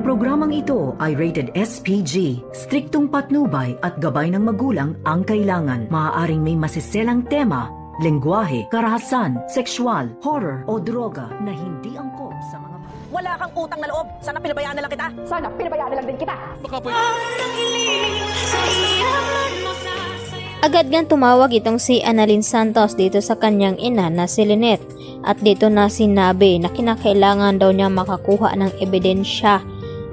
Ang programang ito ay rated SPG. Striktong patnubay at gabay ng magulang ang kailangan. Maaaring may masiselang tema, lengguwahe, karahasan, sexual, horror o droga na hindi angkop sa mga... Wala kang utang na loob. Sana pinabayaan na lang kita. Sana pinabayaan na lang din kita. Baka pwede. Agad ngang tumawag itong si Annalyn Santos dito sa kanyang ina na si Lynette at dito na sinabi na kinakailangan daw niya makakuha ng ebidensya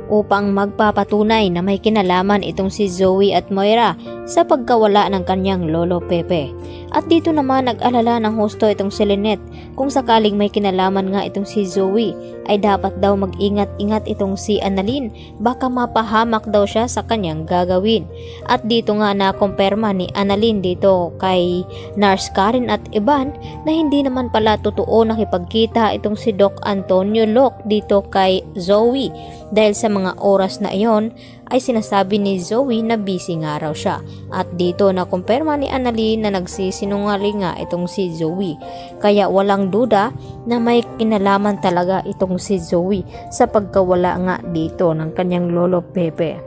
upang magpapatunay na may kinalaman itong si Zoe at Moira sa pagkawala ng kanyang lolo Pepe. At dito naman nag-alala ng husto itong si Lynette kung sakaling may kinalaman nga itong si Zoe ay dapat daw mag-ingat-ingat itong si Annalyn, baka mapahamak daw siya sa kanyang gagawin. At dito nga na-kumpirma ni Annalyn dito kay Nurse Karen at Ivan na hindi naman pala totoo nakipagkita itong si Doc Antonio Locke dito kay Zoe dahil sa mga oras na iyon ay sinasabi ni Zoe na busy nga raw siya. At dito na kumpirma ni Annalyn na nagsisinungaling nga itong si Zoe. Kaya walang duda na may kinalaman talaga itong si Zoe sa pagkawala nga dito ng kanyang lolo Pepe.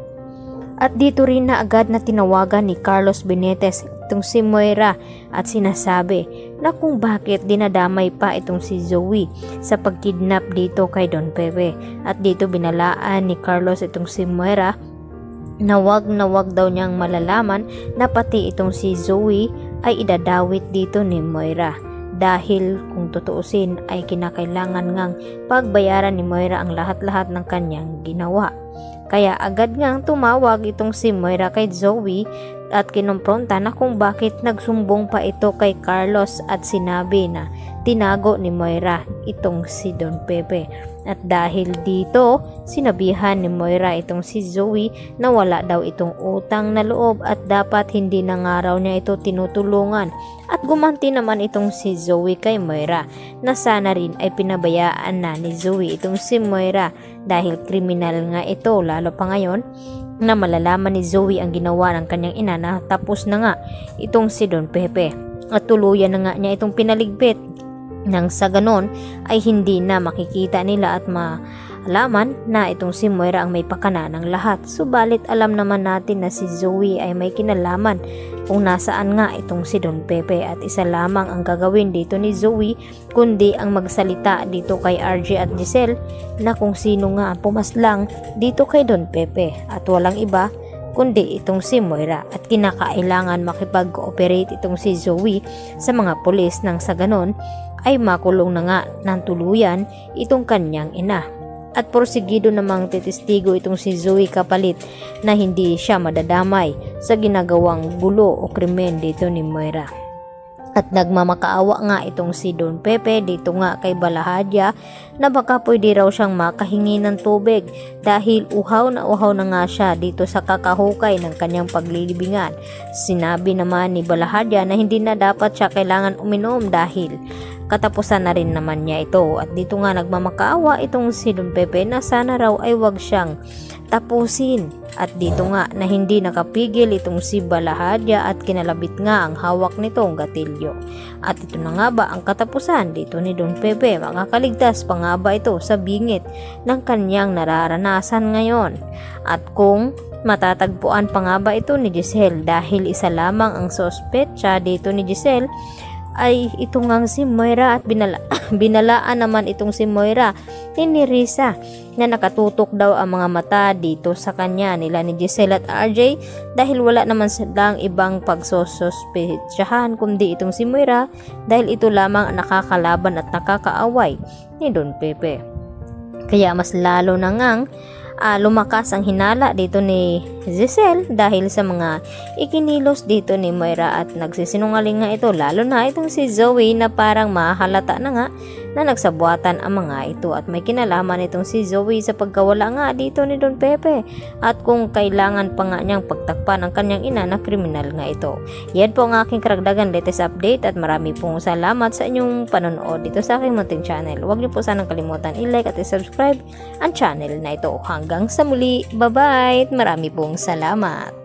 At dito rin na agad na tinawagan ni Carlos Benitez itong si Moira at sinasabi na kung bakit dinadamay pa itong si Zoe sa pagkidnap dito kay Don Pepe. At dito binalaan ni Carlos itong si Moira na wag daw niyang malalaman na pati itong si Zoe ay idadawit dito ni Moira. Dahil kung tutuusin ay kinakailangan ngang pagbayaran ni Moira ang lahat-lahat ng kanyang ginawa. Kaya agad ngang tumawag itong si Moira kay Zoe at kinumpronta na kung bakit nagsumbong pa ito kay Carlos at sinabi na tinago ni Moira itong si Don Pepe. At dahil dito, sinabihan ni Moira itong si Zoe na wala daw itong utang na loob at dapat hindi na nga raw niya ito tinutulungan. At gumanti naman itong si Zoe kay Moira na sana rin ay pinabayaan na ni Zoe itong si Moira dahil kriminal nga ito, lalo pa ngayon na malalaman ni Zoe ang ginawa ng kanyang ina na tapos na nga itong si Don Pepe at tuluyan na nga niya itong pinaligpit nang sa ganon ay hindi na makikita nila at malaman na itong si Moira ang may pakana ng lahat. Subalit alam naman natin na si Zoe ay may kinalaman kung nasaan nga itong si Don Pepe at isa lamang ang gagawin dito ni Zoe kundi ang magsalita dito kay RJ at Giselle na kung sino nga ang pumaslang dito kay Don Pepe at walang iba kundi itong si Moira at kinakailangan makipag-cooperate itong si Zoe sa mga pulis nang sa ganon ay makulong na nga ng tuluyan itong kanyang ina. At porsigido namang testigo itong si Zoe kapalit na hindi siya madadamay sa ginagawang gulo o krimen dito ni Moira. At nagmamakaawa nga itong si Don Pepe dito nga kay Balahadya na baka pwede raw siyang makahingi ng tubig dahil uhaw na nga siya dito sa kakahukay ng kanyang paglilibingan. Sinabi naman ni Balahadya na hindi na dapat siya kailangan uminom dahil katapusan na rin naman niya ito. At dito nga nagmamakaawa itong si Don Pepe na sana raw ay wag siyang tapusin. At dito nga na hindi nakapigil itong si Balahadya at kinalabit nga ang hawak nitong gatilyo. At ito na nga ba ang katapusan dito ni Don Pepe? Makakaligtas pa nga ba ito sa bingit ng kanyang nararanasan ngayon? At kung matatagpuan pa nga ba ito ni Giselle dahil isa lamang ang sospetsa dito ni Giselle ay ito ngang si Moira at binalaan naman itong si Moira ni Risa na nakatutok daw ang mga mata dito sa kanya nila ni Giselle at RJ dahil wala naman silang ibang pagsosospetsahan kundi itong si Moira dahil ito lamang ang nakakalaban at nakakaaway ni Don Pepe. Kaya mas lalo na ngang lumakas ang hinala dito ni Giselle dahil sa mga ikinilos dito ni Moira at nagsisinungaling nga ito lalo na itong si Zoe na parang mahalata na nga na nagsabuatan ang mga ito at may kinalaman itong si Zoe sa pagkawala nga dito ni Don Pepe at kung kailangan pa nga niyang pagtakpan ang kanyang ina na kriminal nga ito. Yan po ang aking karagdagan latest update at marami pong salamat sa inyong panonood dito sa aking munting channel. Huwag niyo po sanang kalimutan i-like at i-subscribe ang channel na ito. Hanggang sa muli, bye bye! Marami pong salamat!